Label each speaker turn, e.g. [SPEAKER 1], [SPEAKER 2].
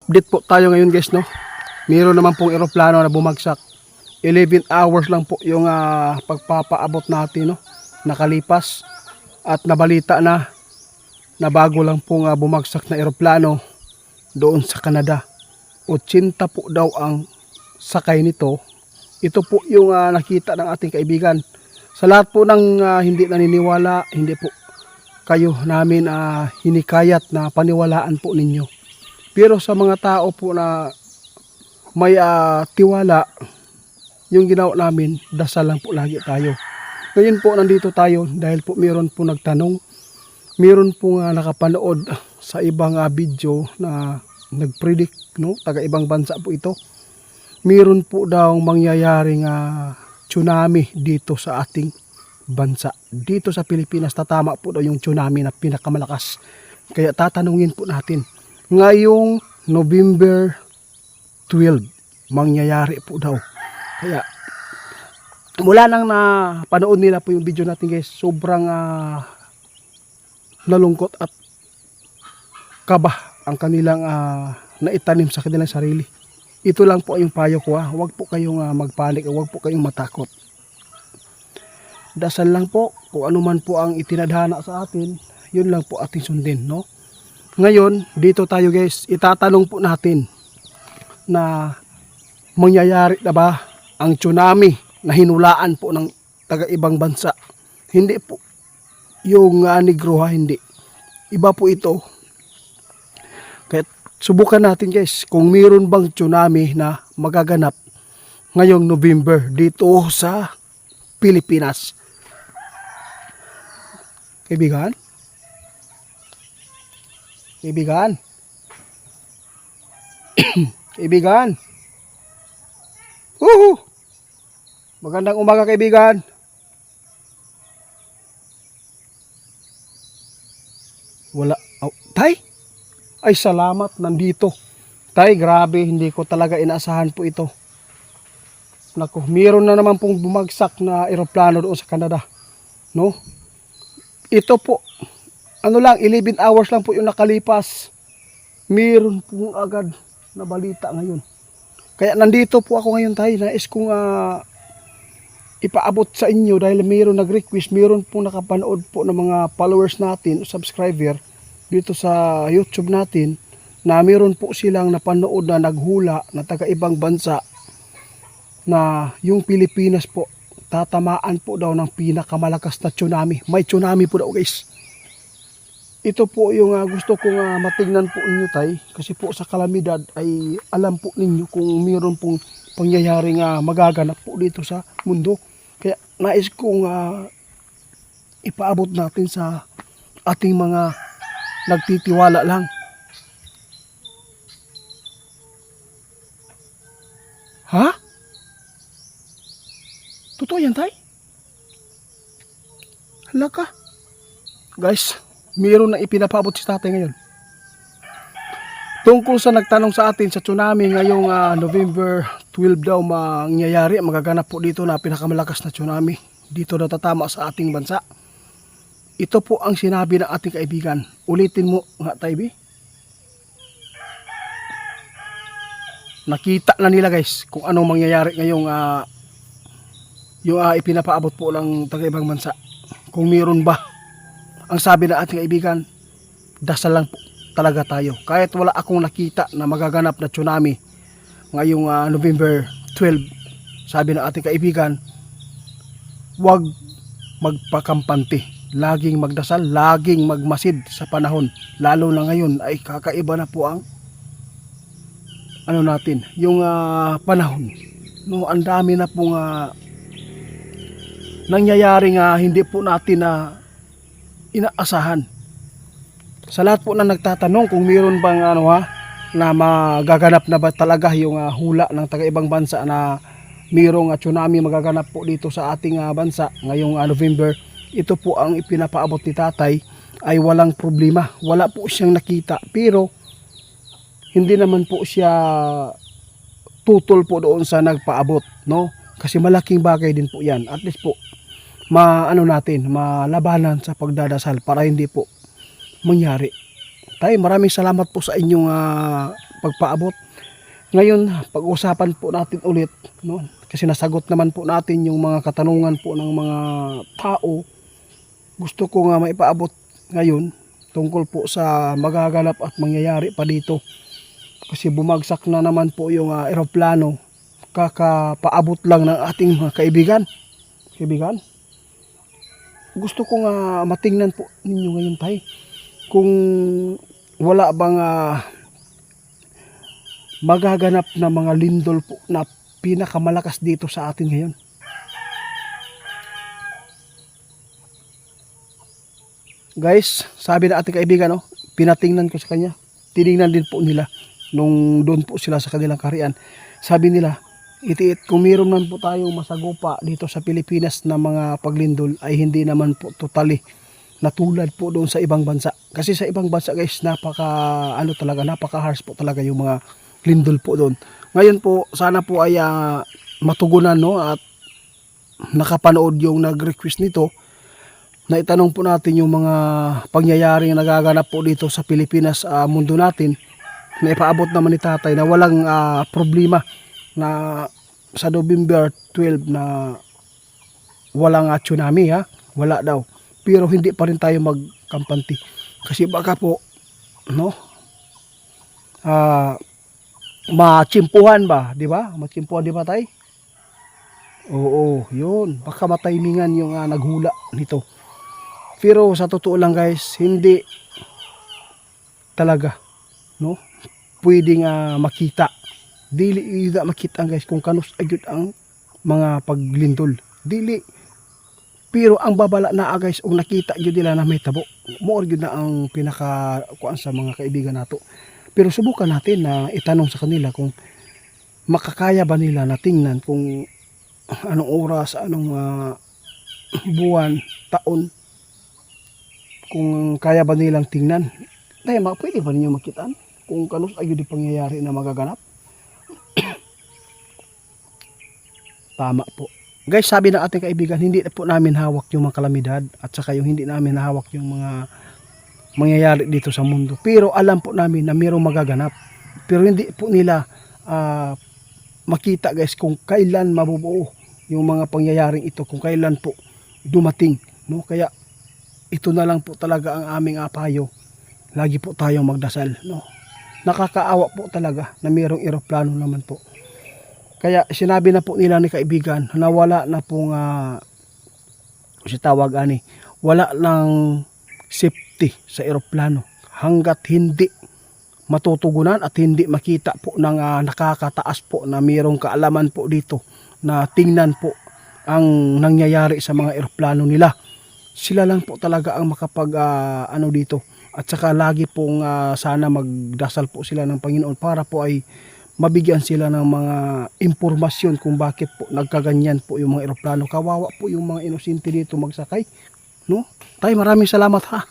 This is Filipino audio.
[SPEAKER 1] update po tayo ngayon guys, no. Meron naman pong eroplano na bumagsak. 11 hours lang po yung pagpapaabot natin, no, nakalipas. At nabalita na bago lang pong bumagsak na eroplano doon sa Canada. 80 po daw ang sakay nito. Ito po yung nakita ng ating kaibigan. Sa lahat po ng hindi naniniwala, hindi po kayo namin hinikayat na paniwalaan po ninyo. Pero sa mga tao po na may tiwala, yung ginawa namin, dasal lang po lagi tayo. Ngayon po nandito tayo dahil po meron po nagtanong, meron po nakapanood sa ibang video na nagpredict, no, taga ibang bansa po ito. Meron po daw mangyayaring tsunami dito sa ating bansa. Dito sa Pilipinas tatama po daw yung tsunami na pinakamalakas. Kaya tatanungin po natin, ngayong November 12, mangyayari po daw. Kaya mula nang napanood nila po yung video natin guys, sobrang nalungkot at kaba ang kanilang naitanim sa kanilang sarili. Ito lang po yung payo ko, huwag po kayong magpanik, huwag po kayong matakot. Dasal lang po, kung ano man po ang itinadhana sa atin, yun lang po ating sundin, no? Ngayon, dito tayo guys, itatanong po natin na mangyayari na ba ang tsunami na hinulaan po ng taga-ibang bansa. Hindi po yung negro, hindi. Iba po ito. Kaya subukan natin guys kung mayroon bang tsunami na magaganap ngayong November dito sa Pilipinas. Kaibigan? Kaibigan? Kaibigan? Woohoo! Magandang umaga kaibigan. Wala. Oh, tay? Ay salamat, nandito. Tay, grabe, hindi ko talaga inaasahan po ito. Naku, meron na naman pong bumagsak na eroplano doon sa Canada. No? Ito po, ano lang, 11 hours lang po yung nakalipas. Meron pong agad na balita ngayon. Kaya nandito po ako ngayon tayo. Nais kong ipaabot sa inyo dahil mayroon nag-request, mayroon pong nakapanood po ng mga followers natin o subscriber dito sa YouTube natin na mayroon po silang napanood na naghula na taga-ibang bansa na yung Pilipinas po tatamaan po daw ng pinakamalakas na tsunami. May tsunami po daw guys. Ito po yung gusto kong matingnan po ninyo tay, kasi po sa kalamidad ay alam po ninyo kung mayroon pong pangyayaring magaganap po dito sa mundo. Kaya nais kong ipaabot natin sa ating mga nagtitiwala lang. Ha? Totoo yan tay? Hala ka. Guys, mayroon na ipinapaabot si tatay ngayon. Tungkol sa nagtanong sa atin sa tsunami ngayong November 12 daw mangyayari, magaganap po dito na pinakamalakas na tsunami dito na tatama sa ating bansa. Ito po ang sinabi ng ating kaibigan. Ulitin mo nga tay, bi. Nakita na nila guys kung anong mangyayari ngayong yung ipinapaabot po ng taga-ibang bansa. Kung mayroon ba. Ang sabi ng ating kaibigan, dasal lang po talaga tayo. Kahit wala akong nakita na magaganap na tsunami ngayong November 12, sabi ng ating kaibigan, huwag magpakampante. Laging magdasal, laging magmasid sa panahon. Lalo na ngayon ay kakaiba na po ang ano natin, yung panahon. No, ang dami na pong nangyayaring hindi po natin inaasahan. Sa lahat po na nagtatanong kung mayroon bang na magaganap na ba talaga yung hula ng taga-ibang bansa na mayroong tsunami magaganap po dito sa ating bansa ngayong November, ito po ang ipinapaabot ni tatay ay walang problema. Wala po siyang nakita, pero hindi naman po siya tutol po doon sa nagpaabot, no? Kasi malaking bagay din po yan. At least po malabanan sa pagdadasal para hindi po mangyari. Tay, maraming salamat po sa inyong pagpaabot. Ngayon, pag-usapan po natin ulit, no? Kasi nasagot naman po natin yung mga katanungan po ng mga tao. Gusto ko nga maipaabot ngayon tungkol po sa magaganap at mangyayari pa dito. Kasi bumagsak na naman po yung eroplano. Kakapaabot lang ng ating mga kaibigan. Kaibigan, gusto ko nga matingnan po ninyo ngayon tay. Kung wala bang magaganap na mga lindol po na pinakamalakas dito sa atin ngayon. Guys, sabi na ating kaibigan, no, pinatingnan ko sa kanya. Tiningnan din po nila nung doon po sila sa kanilang kaharian. Sabi nila, itiit, kung meron man po tayong masagupa dito sa Pilipinas na mga paglindol ay hindi naman po totally na tulad po doon sa ibang bansa. Kasi sa ibang bansa guys, napaka harsh po talaga yung mga lindol po doon. Ngayon po, sana po ay matugunan, no, at nakapanood yung nag-request nito na itanong po natin yung mga pangyayaring nagaganap po dito sa Pilipinas, mundo natin, na ipaabot naman ni tatay na walang problema na sa November 12 na walang tsunami, wala daw. Pero hindi pa rin tayo magkampanti. Kasi baka po, no, matsimpuhan ba, di ba? Matsimpuhan, di ba tay? Oo, yun. Baka matimingan yung naghula nito. Pero sa totoo lang guys, hindi talaga, no, pwedeng makita. Dili ida makita guys kung kanus agyud ang mga paglindol. Dili. Pero ang babala na guys, kung nakita gyud nila na may tabo, mo gyud na ang pinaka kuan sa mga kaibigan nato. Pero subukan natin na itanong sa kanila kung makakaya ba nila na tingnan kung anong oras, anong buwan, taon, kung kaya ba nilang tingnan. Dahil pwede ba ninyo makitaan kung kanus ayun yung pangyayari na magaganap? Tama po. Guys, sabi ng ating kaibigan, hindi po namin hawak yung mga kalamidad at saka yung hindi namin hawak yung mga mangyayari dito sa mundo. Pero alam po namin na mayroong magaganap. Pero hindi po nila makita guys kung kailan mabubuo yung mga pangyayaring ito, kung kailan po dumating, no? Kaya ito na lang po talaga ang aming payo. Lagi po tayong magdasal, no? Nakakaawa po talaga na mayroong eroplano naman po. Kaya sinabi na po nila ni kaibigan na wala na pong wala lang safety sa eroplano hanggat hindi matutugunan at hindi makita po ng nakakataas po na mayroong kaalaman po dito na tingnan po ang nangyayari sa mga eroplano nila. Sila lang po talaga ang makapag dito. At saka lagi pong sana magdasal po sila ng Panginoon para po ay mabigyan sila ng mga impormasyon kung bakit po nagkaganyan po yung mga eroplano. Kawawa po yung mga inosente dito magsakay, no? Tay, maraming salamat ha.